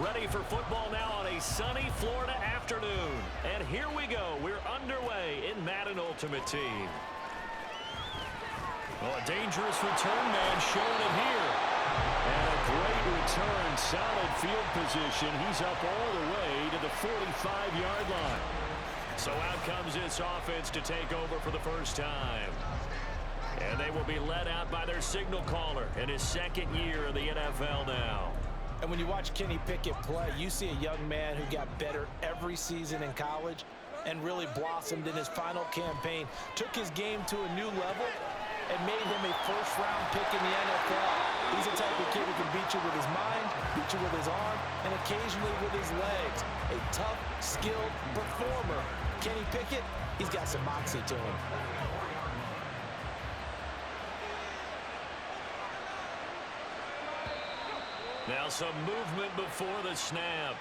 Ready for football now on a sunny Florida afternoon. And here we go. We're underway in Madden Ultimate Team. Oh, a dangerous return man showing it here. And a great return. Solid field position. He's up all the way to the 45-yard line. So out comes this offense to take over for the first time. And they will be led out by their signal caller in his second year in the NFL now. And when you watch Kenny Pickett play, you see a young man who got better every season in college and really blossomed in his final campaign, took his game to a new level, and made him a first-round pick in the NFL. He's the type of kid who can beat you with his mind, beat you with his arm, and occasionally with his legs. A tough, skilled performer. Kenny Pickett, he's got some moxie to him. Now some movement before the snap.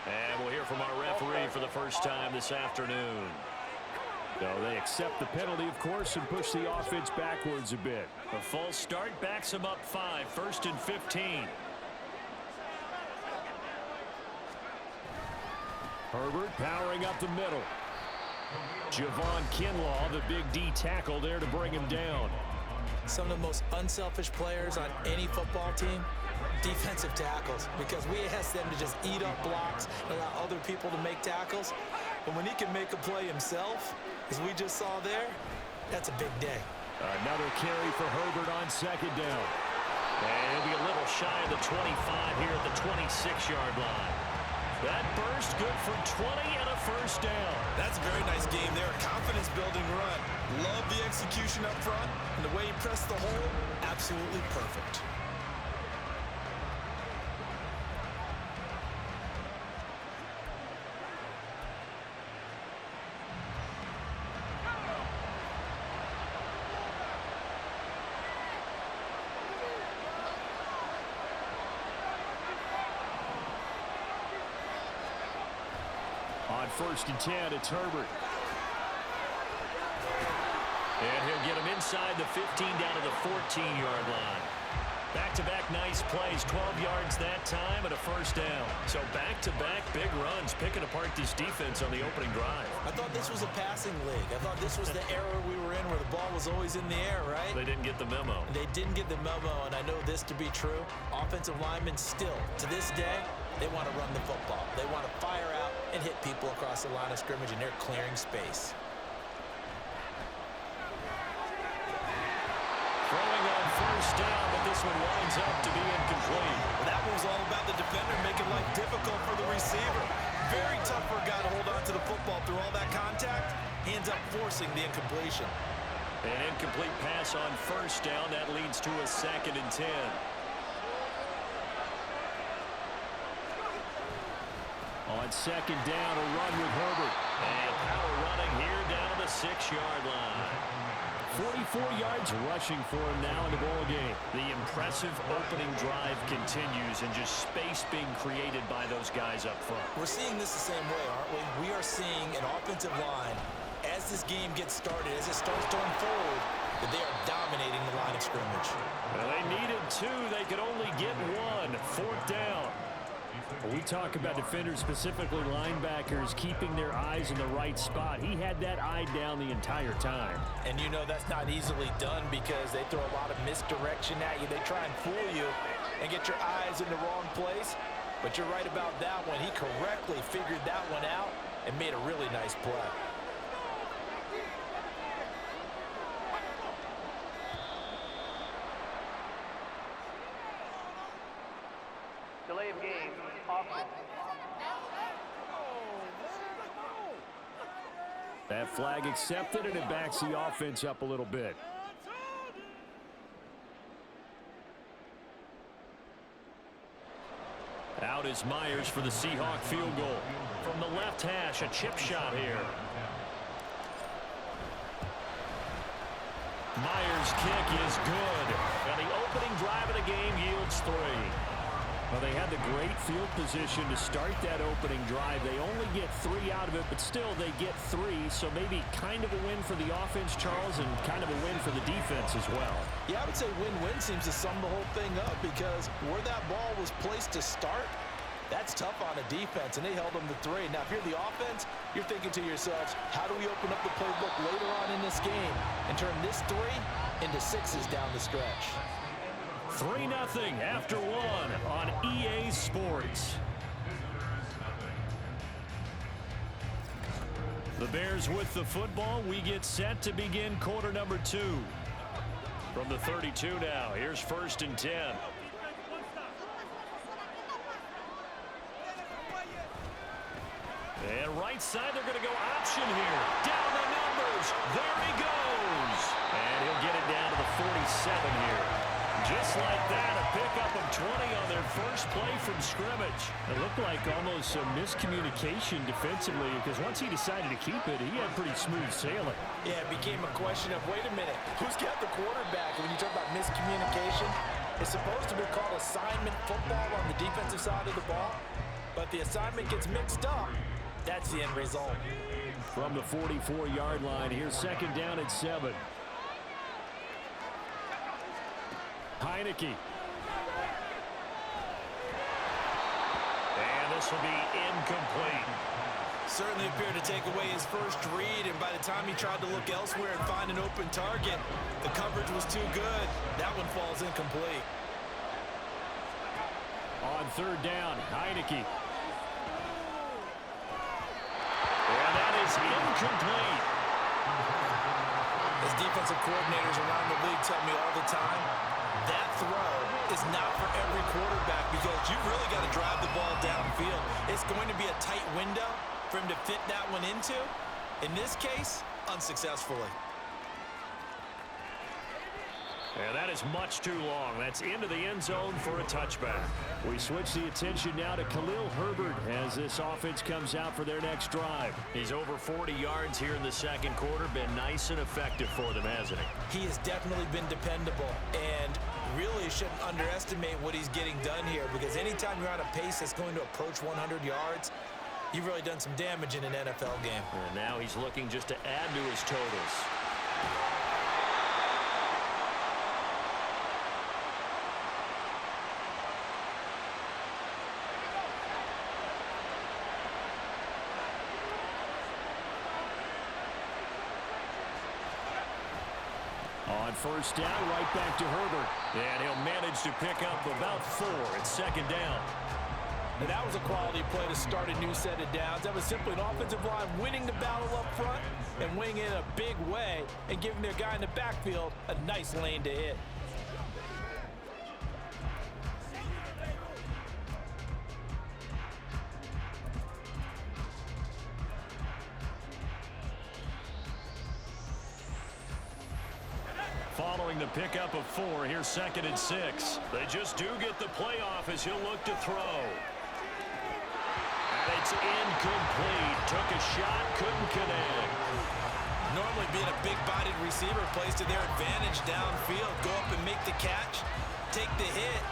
And we'll hear from our referee for the first time this afternoon. So they accept the penalty, of course, and push the offense backwards a bit. A false start backs them up 5, 1st and 15. Herbert powering up the middle. Javon Kinlaw, the big D tackle there to bring him down. Some of the most unselfish players on any football team, defensive tackles, because we ask them to just eat up blocks and allow other people to make tackles. But when he can make a play himself, as we just saw there, that's a big day. Another carry for Herbert on second down. And he'll be a little shy of the 25 here at the 26-yard line. That burst good for 20 and a first down. That's a very nice game there. Confidence-building run. Love the execution up front, and the way he pressed the hole, absolutely perfect. On 1st and 10, it's Herbert. And he'll get him inside the 15 down to the 14-yard line. Back-to-back nice plays, 12 yards that time and a first down. So back-to-back big runs, picking apart this defense on the opening drive. I thought this was a passing league. I thought this was the era we were in where the ball was always in the air, right? They didn't get the memo. They didn't get the memo, and I know this to be true. Offensive linemen still, to this day, they want to run the football. They want to fire out and hit people across the line of scrimmage, and they're clearing space. Throwing on first down, but this one winds up to be incomplete. Well, that one was all about the defender making life difficult for the receiver. Very tough for a guy to hold on to the football through all that contact. He ends up forcing the incompletion. An incomplete pass on first down. That leads to a 2nd and 10. On second down, a run with Herbert. And power running here down to the 6-yard line. 44 yards rushing for him now in the ball game. The impressive opening drive continues and just space being created by those guys up front. We're seeing this the same way, aren't we? We are seeing an offensive line, as this game gets started, as it starts to unfold, that they are dominating the line of scrimmage. Well, they needed 2. They could only get 1. 4th down. When we talk about defenders, specifically linebackers, keeping their eyes in the right spot. He had that eye down the entire time. And you know that's not easily done because they throw a lot of misdirection at you. They try and fool you and get your eyes in the wrong place. But you're right about that one. He correctly figured that one out and made a really nice play. Delay of game, offense. That flag accepted, and it backs the offense up a little bit. Out is Myers for the Seahawk field goal. From the left hash, a chip shot here. Myers' kick is good. And the opening drive of the game yields 3. Well, they had the great field position to start that opening drive. They only get 3 out of it, but still they get 3. So maybe kind of a win for the offense, Charles, and kind of a win for the defense as well. Yeah, I would say win-win seems to sum the whole thing up because where that ball was placed to start, That's tough on a defense, and they held them to 3. Now, if you're the offense, you're thinking to yourselves, how do we open up the playbook later on in this game and turn this 3 into 6s down the stretch? 3-0 after 1 on EA Sports. The Bears with the football. We get set to begin quarter number 2. From the 32 now, here's 1st and 10. And right side, they're going to go option here. Down the numbers. There he goes. And he'll get it down to the 47 here. Just like that, a pickup of 20 on their first play from scrimmage. It looked like almost a miscommunication defensively because once he decided to keep it, he had pretty smooth sailing. Yeah, it became a question of, wait a minute, who's got the quarterback? When you talk about miscommunication, it's supposed to be called assignment football on the defensive side of the ball, but the assignment gets mixed up. That's the end result. From the 44-yard line, here's 2nd down at 7. Heineke. And this will be incomplete. Certainly appeared to take away his first read, and by the time he tried to look elsewhere and find an open target, the coverage was too good. That one falls incomplete. On 3rd down, Heineke. And that is incomplete. As defensive coordinators around the league tell me all the time, that throw is not for every quarterback because you've really got to drive the ball downfield. It's going to be a tight window for him to fit that one into. In this case, unsuccessfully. And that is much too long. That's into the end zone for a touchback. We switch the attention now to Khalil Herbert as this offense comes out for their next drive. He's over 40 yards here in the second quarter. Been nice and effective for them, hasn't he? He has definitely been dependable, and really shouldn't underestimate what he's getting done here because anytime you're on a pace that's going to approach 100 yards, you've really done some damage in an NFL game. And now he's looking just to add to his totals. On 1st down, right back to Herbert. And he'll manage to pick up about 4 at 2nd down. And that was a quality play to start a new set of downs. That was simply an offensive line winning the battle up front and winning it in a big way and giving their guy in the backfield a nice lane to hit. Following the pickup of 4, here's 2nd and 6. They just do get the playoff as he'll look to throw. And it's incomplete. Took a shot, couldn't connect. Normally being a big-bodied receiver plays to their advantage downfield. Go up and make the catch, take the hit,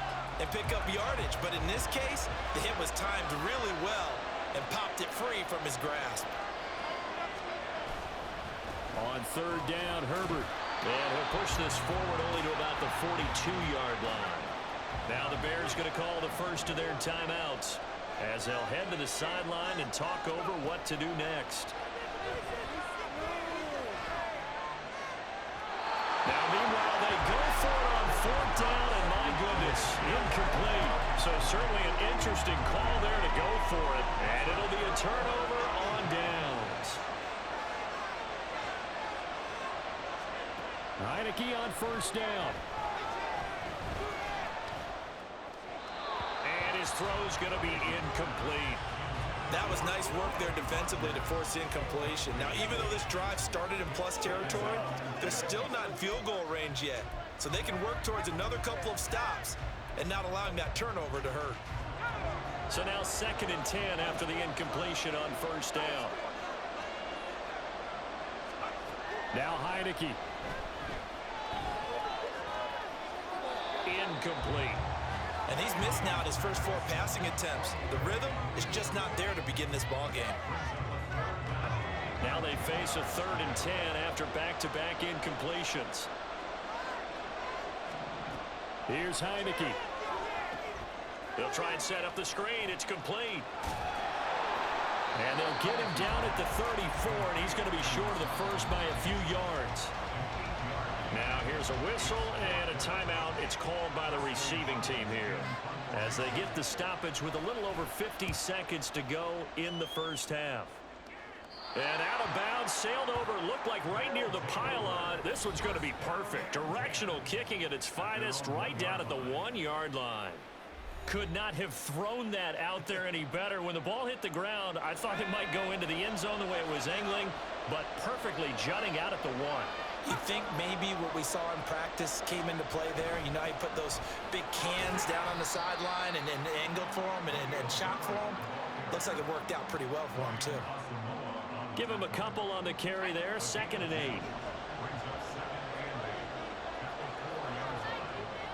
and pick up yardage. But in this case, the hit was timed really well and popped it free from his grasp. On 3rd down, Herbert. And he'll push this forward only to about the 42-yard line. Now the Bears going to call the first of their timeouts as they'll head to the sideline and talk over what to do next. Now meanwhile they go for it on 4th down, and my goodness, incomplete. So certainly an interesting call there to go for it. And it'll be a turnover on downs. Heineke on 1st down. And his throw's going to be incomplete. That was nice work there defensively to force incompletion. Now, even though this drive started in plus territory, they're still not in field goal range yet. So they can work towards another couple of stops and not allowing that turnover to hurt. So now 2nd and 10 after the incompletion on 1st down. Now Heineke. Incomplete. And he's missed now in his first 4 passing attempts. The rhythm is just not there to begin this ball game. Now they face a 3rd and 10 after back-to-back incompletions. Here's Heineke. They'll try and set up the screen. It's complete. And they'll get him down at the 34, and he's going to be short of the first by a few yards. Now here's a whistle and a timeout. It's called by the receiving team here as they get the stoppage with a little over 50 seconds to go in the first half. And out of bounds, sailed over, looked like right near the pylon. This one's going to be perfect. Directional kicking at its finest, right down at the 1-yard line. Could not have thrown that out there any better. When the ball hit the ground, I thought it might go into the end zone the way it was angling, but perfectly jutting out at the 1. You think maybe what we saw in practice came into play there? You know, he put those big cans down on the sideline and angled for him and shot for him. Looks like it worked out pretty well for him, too. Give him a couple on the carry there. 2nd and 8.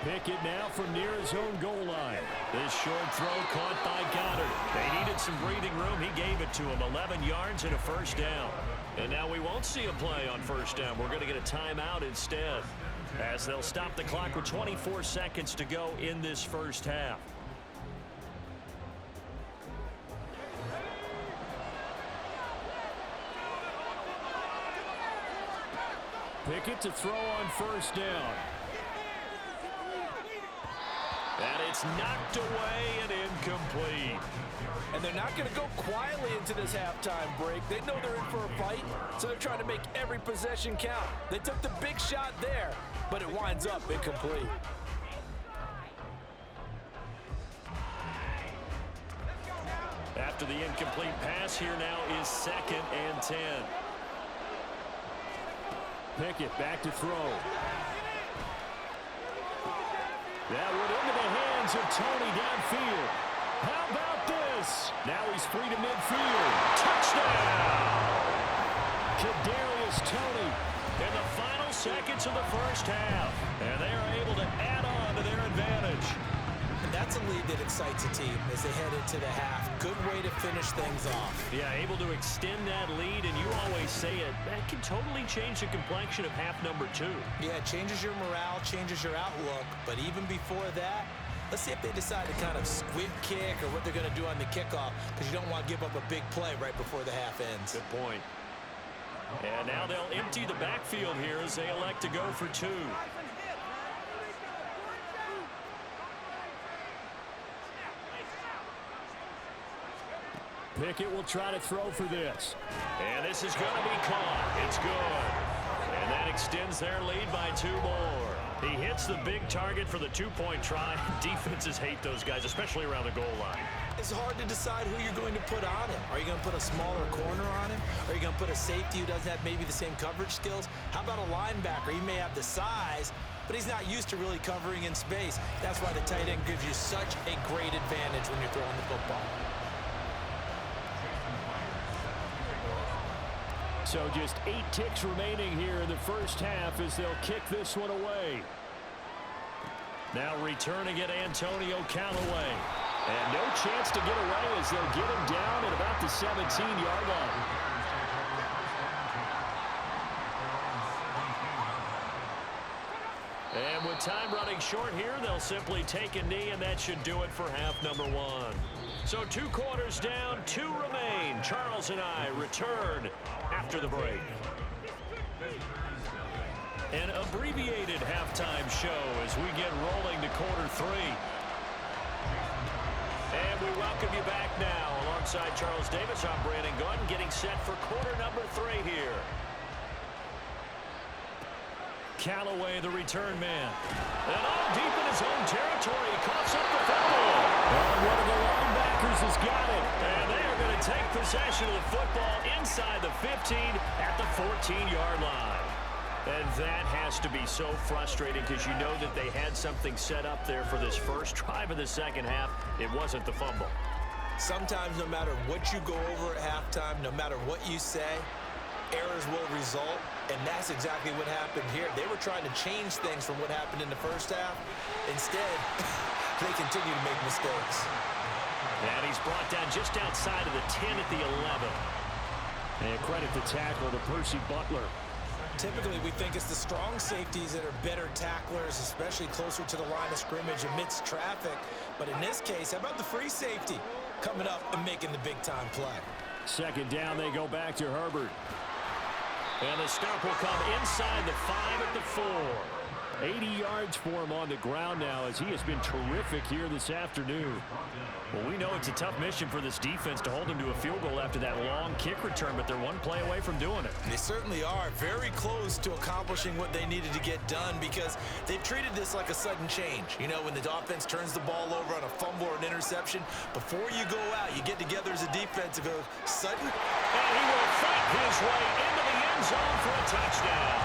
Pickett now from near his own goal line. This short throw caught by Goddard. They needed some breathing room. He gave it to him. 11 yards and a first down. And now we won't see a play on first down. We're going to get a timeout instead, as they'll stop the clock with 24 seconds to go in this first half. Pickett to throw on first down. And it's knocked away and incomplete. And they're not going to go quietly into this halftime break. They know they're in for a fight, so they're trying to make every possession count. They took the big shot there, but it winds up incomplete. After the incomplete pass, here now is 2nd and 10. Pickett back to throw. That went into the hands of Tony downfield. How about this? Now he's free to midfield. Touchdown! Kadarius Toney in the final seconds of the first half. And they are able to add on to their advantage. And that's a lead that excites a team as they head into the half. Good way to finish things off. Yeah, able to extend that lead, and you always say it, that can totally change the complexion of half number 2. Yeah, it changes your morale, changes your outlook. But even before that, let's see if they decide to kind of squib kick or what they're going to do on the kickoff, because you don't want to give up a big play right before the half ends. Good point. And now they'll empty the backfield here as they elect to go for 2. Pickett will try to throw for this. And this is going to be caught. It's good. And that extends their lead by 2 more. He hits the big target for the 2-point try. Defenses hate those guys, especially around the goal line. It's hard to decide who you're going to put on him. Are you going to put a smaller corner on him? Are you going to put a safety who doesn't have maybe the same coverage skills? How about a linebacker? He may have the size, but he's not used to really covering in space. That's why the tight end gives you such a great advantage when you're throwing the football. So just 8 ticks remaining here in the first half as they'll kick this one away. Now returning it, Antonio Callaway. And no chance to get away as they'll get him down at about the 17-yard line. And with time running short here, they'll simply take a knee, and that should do it for half number 1. So 2 quarters down, 2 remain. Charles and I return after the break. An abbreviated halftime show as we get rolling to quarter 3. And we welcome you back now. Alongside Charles Davis, I'm Brandon Gordon, getting set for quarter number 3 here. Callaway, the return man. And all deep in his own territory, he coughs up the fumble. And one of the linebackers has got it. And they are going to take possession of the football inside the 15 at the 14-yard line. And that has to be so frustrating because you know that they had something set up there for this first drive of the second half. It wasn't the fumble. Sometimes no matter what you go over at halftime, no matter what you say, errors will result, and that's exactly what happened here. They were trying to change things from what happened in the first half. Instead, they continue to make mistakes. And he's brought down just outside of the 10 at the 11. And credit the tackle to Percy Butler. Typically, we think it's the strong safeties that are better tacklers, especially closer to the line of scrimmage amidst traffic. But in this case, how about the free safety coming up and making the big-time play? Second down, they go back to Herbert. And the stop will come inside the 5 at the 4. 80 yards for him on the ground now as he has been terrific here this afternoon. Well, we know it's a tough mission for this defense to hold them to a field goal after that long kick return, but they're one play away from doing it. They certainly are very close to accomplishing what they needed to get done because they've treated this like a sudden change. You know, when the offense turns the ball over on a fumble or an interception, before you go out, you get together as a defense and go, sudden? And he will fight his way into the end zone for a touchdown.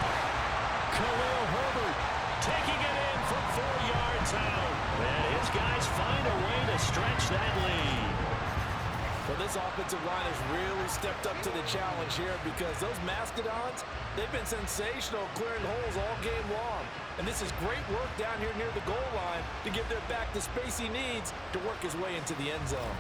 Khalil Herbert taking it in from 4 yards out. And his guys find a way to stretch that lead. Well, this offensive line has really stepped up to the challenge here because those Mastodons, they've been sensational clearing holes all game long. And this is great work down here near the goal line to give their back the space he needs to work his way into the end zone.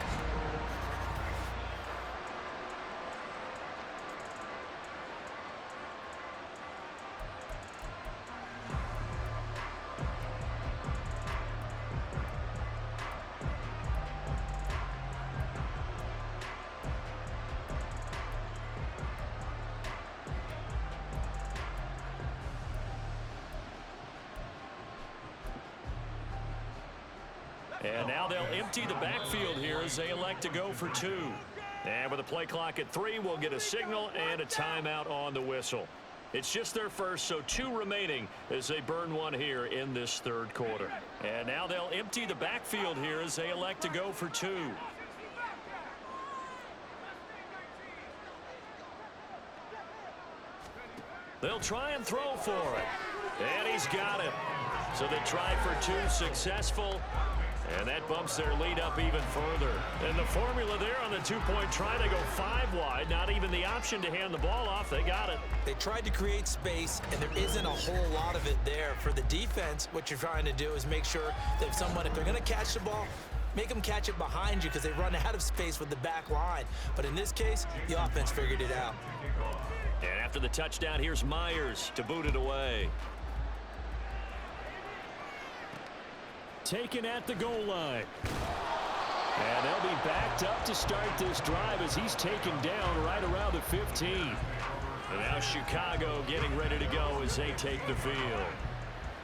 And now they'll empty the backfield here as they elect to go for 2. And with a play clock at 3, we'll get a signal and a timeout on the whistle. It's just their first, so 2 remaining as they burn one here in this third quarter. And now they'll empty the backfield here as they elect to go for 2. They'll try and throw for it. And he's got it. So they try for 2, successful. And that bumps their lead up even further. And the formula there on the 2-point try, they go 5 wide. Not even the option to hand the ball off. They got it. They tried to create space, and there isn't a whole lot of it there. For the defense, what you're trying to do is make sure that if they're going to catch the ball, make them catch it behind you because they run out of space with the back line. But in this case, the offense figured it out. And after the touchdown, here's Myers to boot it away. Taken at the goal line. And they'll be backed up to start this drive as he's taken down right around the 15. And now Chicago getting ready to go as they take the field.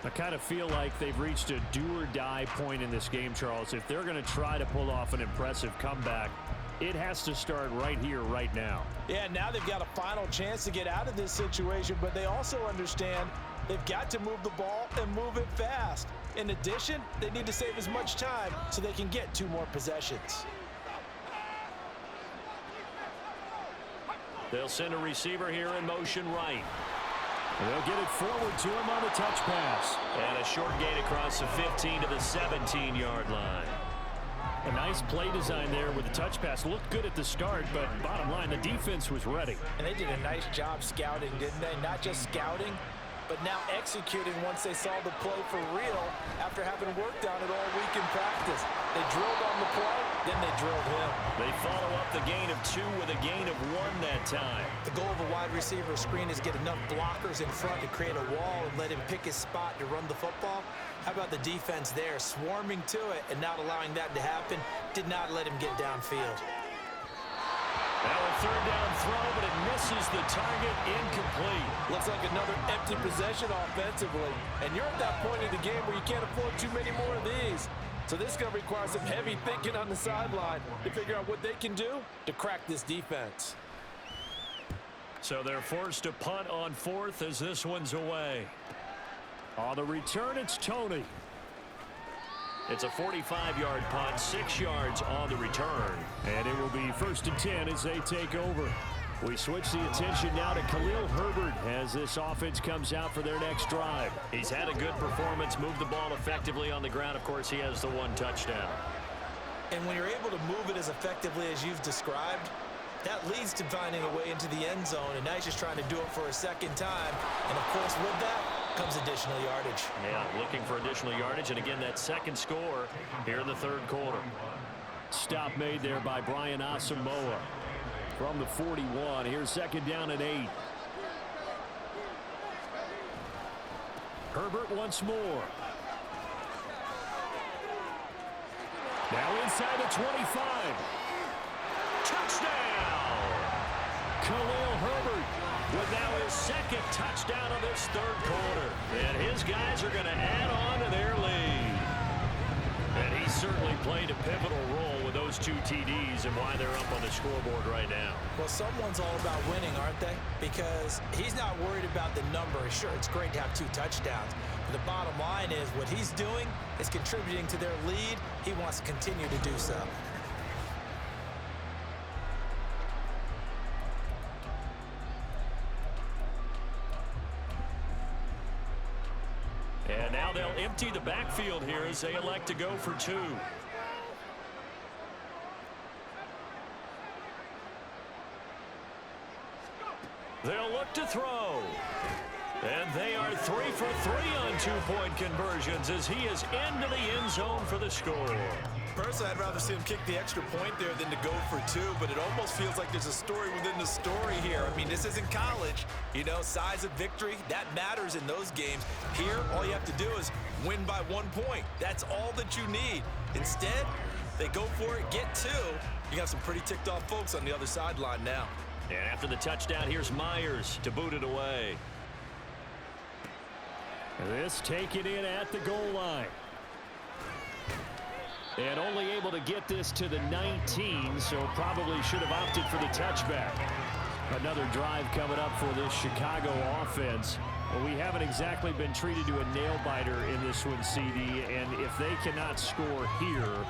I kind of feel like they've reached a do-or-die point in this game, Charles. If they're going to try to pull off an impressive comeback, it has to start right here, right now. Yeah, now they've got a final chance to get out of this situation, but they also understand they've got to move the ball and move it fast. In addition, they need to save as much time so they can get 2 more possessions. They'll send a receiver here in motion right. They'll get it forward to him on the touch pass. And a short gain across the 15 to the 17-yard line. A nice play design there with the touch pass. Looked good at the start, but bottom line, the defense was ready. And they did a nice job scouting, didn't they? Not just scouting, but now executing once they saw the play for real after having worked on it all week in practice. They drilled on the play, then they drilled him. They follow up the gain of 2 with a gain of 1 that time. The goal of a wide receiver screen is get enough blockers in front to create a wall and let him pick his spot to run the football. How about the defense there, swarming to it and not allowing that to happen? Did not let him get downfield. Now a third down throw, but it misses the target, incomplete. Looks like another empty possession offensively. And you're at that point in the game where you can't afford too many more of these. So this is going to require some heavy thinking on the sideline to figure out what they can do to crack this defense. So they're forced to punt on 4th as this one's away. On the return, it's Tony. It's a 45-yard punt, 6 yards on the return. And it will be 1st and 10 as they take over. We switch the attention now to Khalil Herbert as this offense comes out for their next drive. He's had a good performance, moved the ball effectively on the ground. Of course, he has the 1 touchdown. And when you're able to move it as effectively as you've described, that leads to finding a way into the end zone. And now he's just trying to do it for a second time. And, of course, with that comes additional yardage. Yeah, looking for additional yardage. And, again, that second score here in the third quarter. Stop made there by Brian Asamoah from the 41. Here's 2nd down and 8. Herbert once more. Now inside the 25. Touchdown! Khalil Herbert with now his second touchdown of this third quarter. And his guys are going to add on to their lead. And he certainly played a pivotal role with those 2 TDs and why they're up on the scoreboard right now. Well, someone's all about winning, aren't they? Because he's not worried about the number. Sure, it's great to have 2 touchdowns. But the bottom line is what he's doing is contributing to their lead. He wants to continue to do so. And now they'll empty the backfield here as they elect to go for 2. They'll look to throw. And they are 3 for 3 on 2-point conversions as he is into the end zone for the score. Personally, I'd rather see him kick the extra point there than to go for 2, but it almost feels like there's a story within the story here. I mean, this isn't college. You know, size of victory, that matters in those games. Here, all you have to do is win by 1 point. That's all that you need. Instead, they go for it, get 2. You got some pretty ticked off folks on the other sideline now. And after the touchdown, here's Myers to boot it away. This taken in at the goal line. And only able to get this to the 19, so probably should have opted for the touchback. Another drive coming up for this Chicago offense. Well, we haven't exactly been treated to a nail-biter in this one, CD, and if they cannot score here,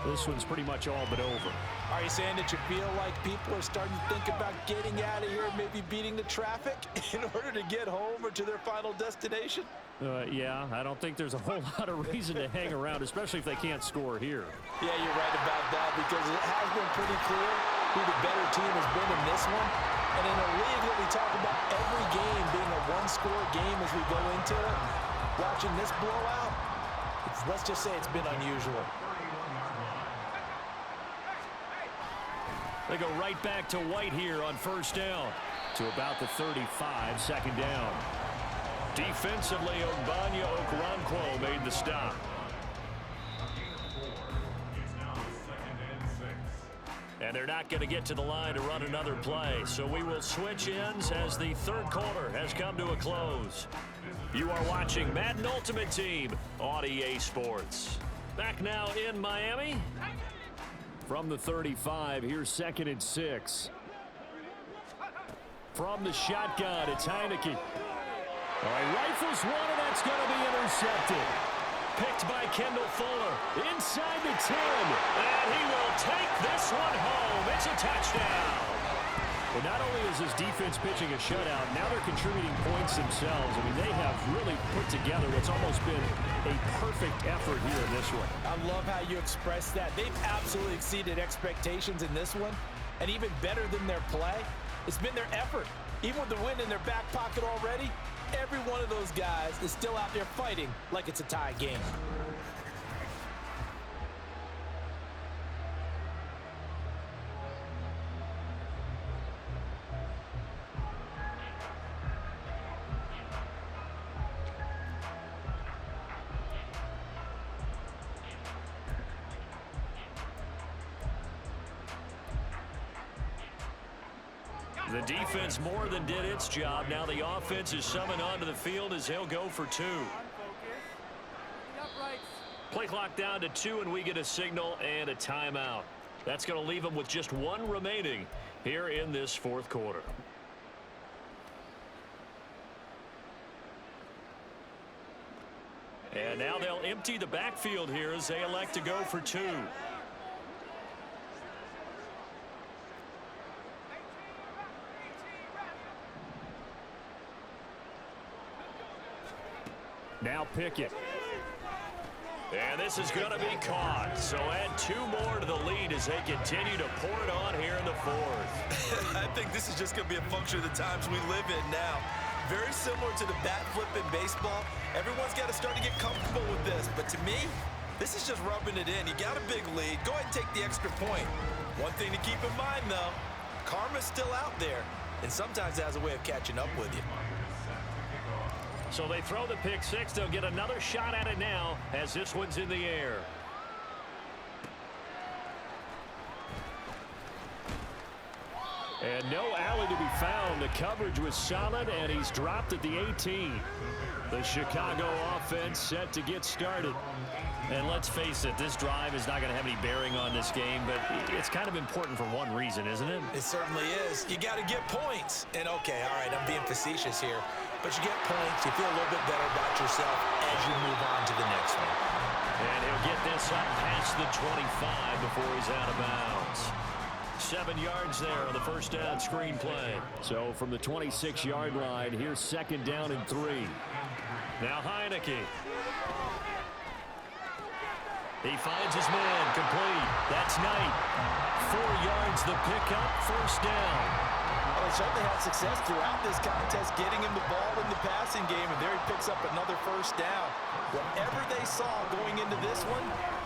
this one's pretty much all but over. Are you saying that you feel like people are starting to think about getting out of here, maybe beating the traffic in order to get home or to their final destination? Yeah, I don't think there's a whole lot of reason to hang around, especially if they can't score here. Yeah, you're right about that because it has been pretty clear who the better team has been in this one. And in a league that we talk about every game being a one-score game as we go into it, watching this blowout, let's just say it's been unusual. They go right back to White here on first down to about the 35, second down. Defensively, Ogbanya Okoronkwo made the stop. And they're not going to get to the line to run another play, so we will switch ends as the third quarter has come to a close. You are watching Madden Ultimate Team on EA Sports. Back now in Miami. From the 35, here's 2nd and 6. From the shotgun, it's Heineke. All right, rifles one, and that's going to be intercepted. Picked by Kendall Fuller. Inside the 10. And he will take this one home. It's a touchdown. Well, not only is his defense pitching a shutout, now they're contributing points themselves. I mean, they have really put together what's almost been a perfect effort here in this one. I love how you express that. They've absolutely exceeded expectations in this one. And even better than their play, it's been their effort. Even with the win in their back pocket already, every one of those guys is still out there fighting like it's a tie game. The defense more than did its job. Now the offense is summoned onto the field as he'll go for 2. Play clock down to 2, and we get a signal and a timeout. That's going to leave them with just 1 remaining here in this fourth quarter. And now they'll empty the backfield here as they elect to go for 2. Now Pickett. And this is going to be caught. So add 2 more to the lead as they continue to pour it on here in the fourth. I think this is just going to be a function of the times we live in now. Very similar to the bat flip in baseball. Everyone's got to start to get comfortable with this. But to me, this is just rubbing it in. You got a big lead. Go ahead and take the extra point. One thing to keep in mind, though, karma's still out there. And sometimes it has a way of catching up with you. So they throw the pick six. They'll get another shot at it now as this one's in the air. And no alley to be found. The coverage was solid, and he's dropped at the 18. The Chicago offense set to get started. And let's face it, this drive is not going to have any bearing on this game, but it's kind of important for one reason, isn't it? It certainly is. You got to get points. And, okay, all right, I'm being facetious here. But you get points, you feel a little bit better about yourself as you move on to the next one. And he'll get this up past the 25 before he's out of bounds. 7 yards there on the first down screen play. So from the 26-yard line, here's second down and 3. Now Heineke. He finds his man, complete. That's Knight. 4 yards the pickup, first down. Well, they certainly had success throughout this contest, getting him the ball in the passing game, and there he picks up another first down. Whatever they saw going into this one,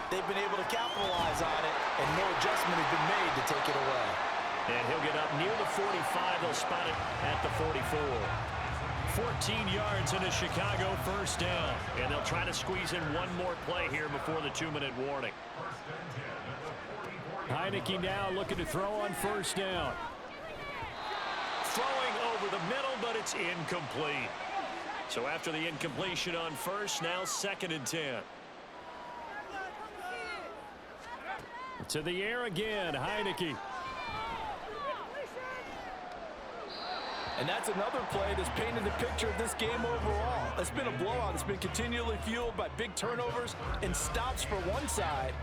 they've been able to capitalize on it, and no adjustment has been made to take it away. And he'll get up near the 45. They'll spot it at the 44. 14 yards in a Chicago first down. And they'll try to squeeze in one more play here before the 2-minute warning. Heineke now looking to throw on first down. Throwing over the middle, but it's incomplete. So after the incompletion on first, now second and 10. To the air again, Heineke. And that's another play that's painted the picture of this game overall. It's been a blowout. It's been continually fueled by big turnovers and stops for one side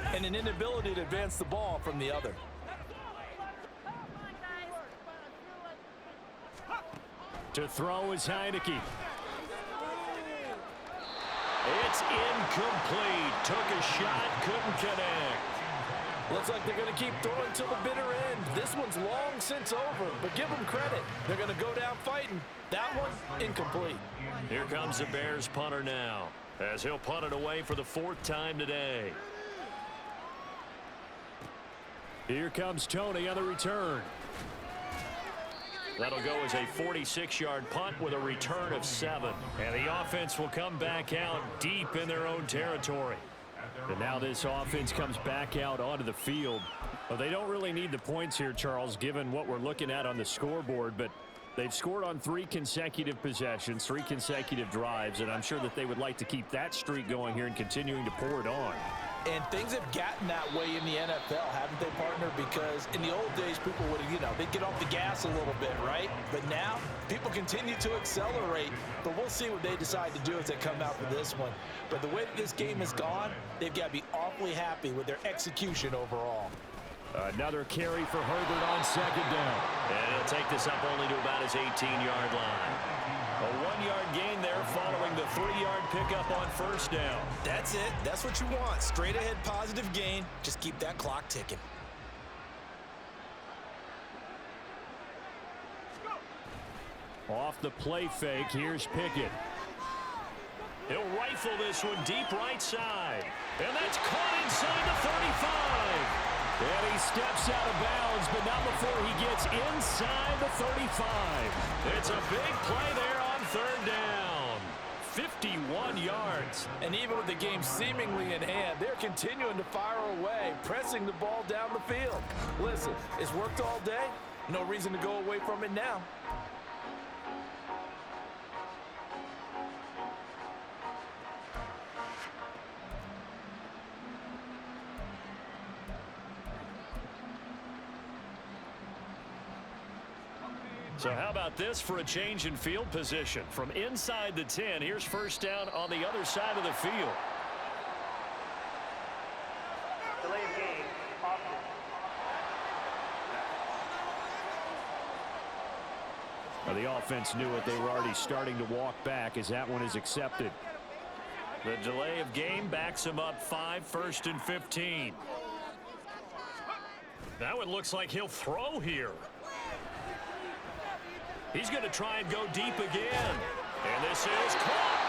and an inability to advance the ball from the other. To throw is Heineke. It's incomplete. Took a shot, couldn't connect. Looks like they're going to keep throwing till the bitter end. This one's long since over, but give them credit. They're going to go down fighting. That one, incomplete. Here comes the Bears punter now, as he'll punt it away for the 4th time today. Here comes Tony on the return. That'll go as a 46-yard punt with a return of 7. And the offense will come back out deep in their own territory. And now this offense comes back out onto the field. Well, they don't really need the points here, Charles, given what we're looking at on the scoreboard, but they've scored on 3 consecutive possessions, 3 consecutive drives, and I'm sure that they would like to keep that streak going here and continuing to pour it on. And things have gotten that way in the NFL, haven't they, partner? Because in the old days, people would, they'd get off the gas a little bit, right? But now, people continue to accelerate. But we'll see what they decide to do as they come out for this one. But the way that this game has gone, they've got to be awfully happy with their execution overall. Another carry for Herbert on second down. And he'll take this up only to about his 18-yard line. A 1-yard gain there following the 3-yard pickup on first down. That's it. That's what you want. Straight ahead positive gain. Just keep that clock ticking. Off the play fake, here's Pickett. He'll rifle this one deep right side. And that's caught inside the 35. And he steps out of bounds, but not before he gets inside the 35. It's a big play there on third down. 51 yards. And even with the game seemingly in hand, they're continuing to fire away, pressing the ball down the field. Listen, it's worked all day. No reason to go away from it now. So how about this for a change in field position? From inside the 10, here's first down on the other side of the field. Delay of game, option. Well, the offense knew it. They were already starting to walk back as that one is accepted. The delay of game backs him up 5, 1st and 15. That one looks like he'll throw here. He's going to try and go deep again. And this is caught.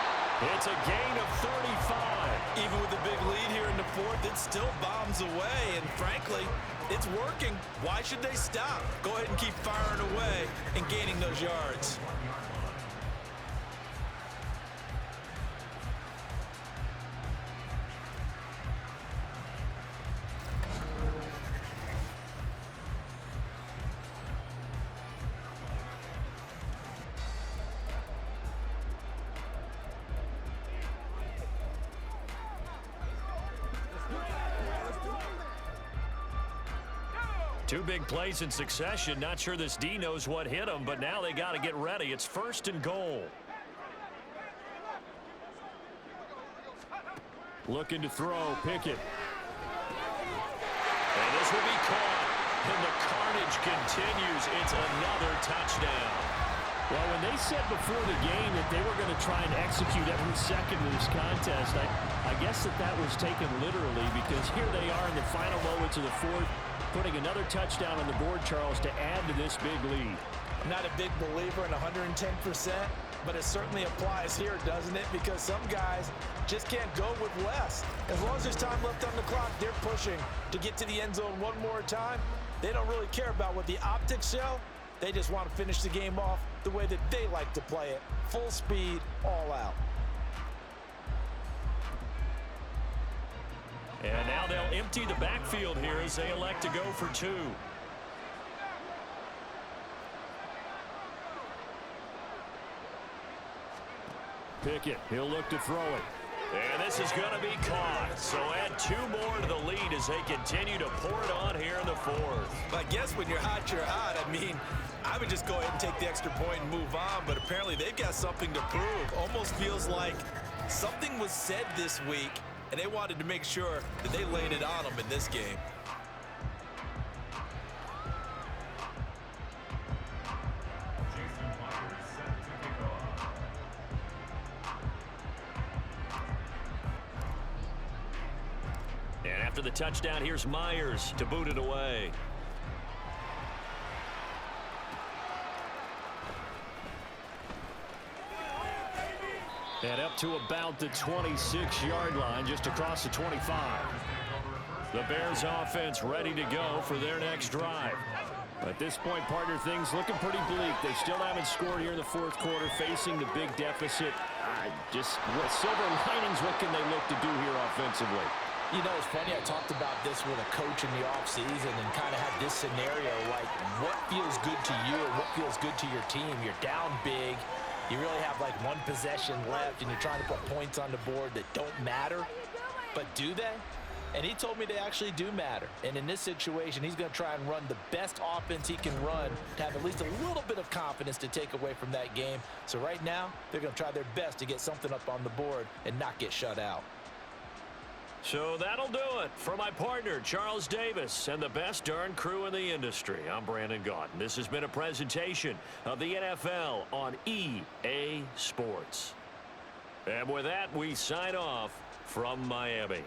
It's a gain of 35. Even with the big lead here in the 4th, it still bombs away. And frankly, it's working. Why should they stop? Go ahead and keep firing away and gaining those yards. Two big plays in succession. Not sure this D knows what hit him, but now they got to get ready. It's 1st and goal. Looking to throw, Pickett. And this will be caught. And the carnage continues. It's another touchdown. Well, when they said before the game that they were going to try and execute every second of this contest, I guess that was taken literally, because here they are in the final moments of the fourth, putting another touchdown on the board, Charles, to add to this big lead. I'm not a big believer in 110%, but it certainly applies here, doesn't it? Because some guys just can't go with less. As long as there's time left on the clock, they're pushing to get to the end zone one more time. They don't really care about what the optics show. They just want to finish the game off the way that they like to play it. Full speed, all out. And now they'll empty the backfield here as they elect to go for 2. Pickett, he'll look to throw it. And this is going to be caught. So add 2 more to the lead as they continue to pour it on here in the fourth. I guess when you're hot, you're hot. I mean, I would just go ahead and take the extra point and move on, but apparently they've got something to prove. Almost feels like something was said this week, and they wanted to make sure that they laid it on them in this game. And after the touchdown, here's Myers to boot it away. And up to about the 26-yard line, just across the 25. The Bears offense ready to go for their next drive. At this point, partner, things looking pretty bleak. They still haven't scored here in the fourth quarter, facing the big deficit. Just what silver linings, what can they look to do here offensively? You know, it's funny, I talked about this with a coach in the offseason and kind of had this scenario, like what feels good to you and what feels good to your team. You're down big. You really have like one possession left, and you're trying to put points on the board that don't matter. But do they? And he told me they actually do matter. And in this situation, he's going to try and run the best offense he can run to have at least a little bit of confidence to take away from that game. So right now, they're going to try their best to get something up on the board and not get shut out. So that'll do it for my partner, Charles Davis, and the best darn crew in the industry. I'm Brandon Gaudin. This has been a presentation of the NFL on EA Sports. And with that, we sign off from Miami.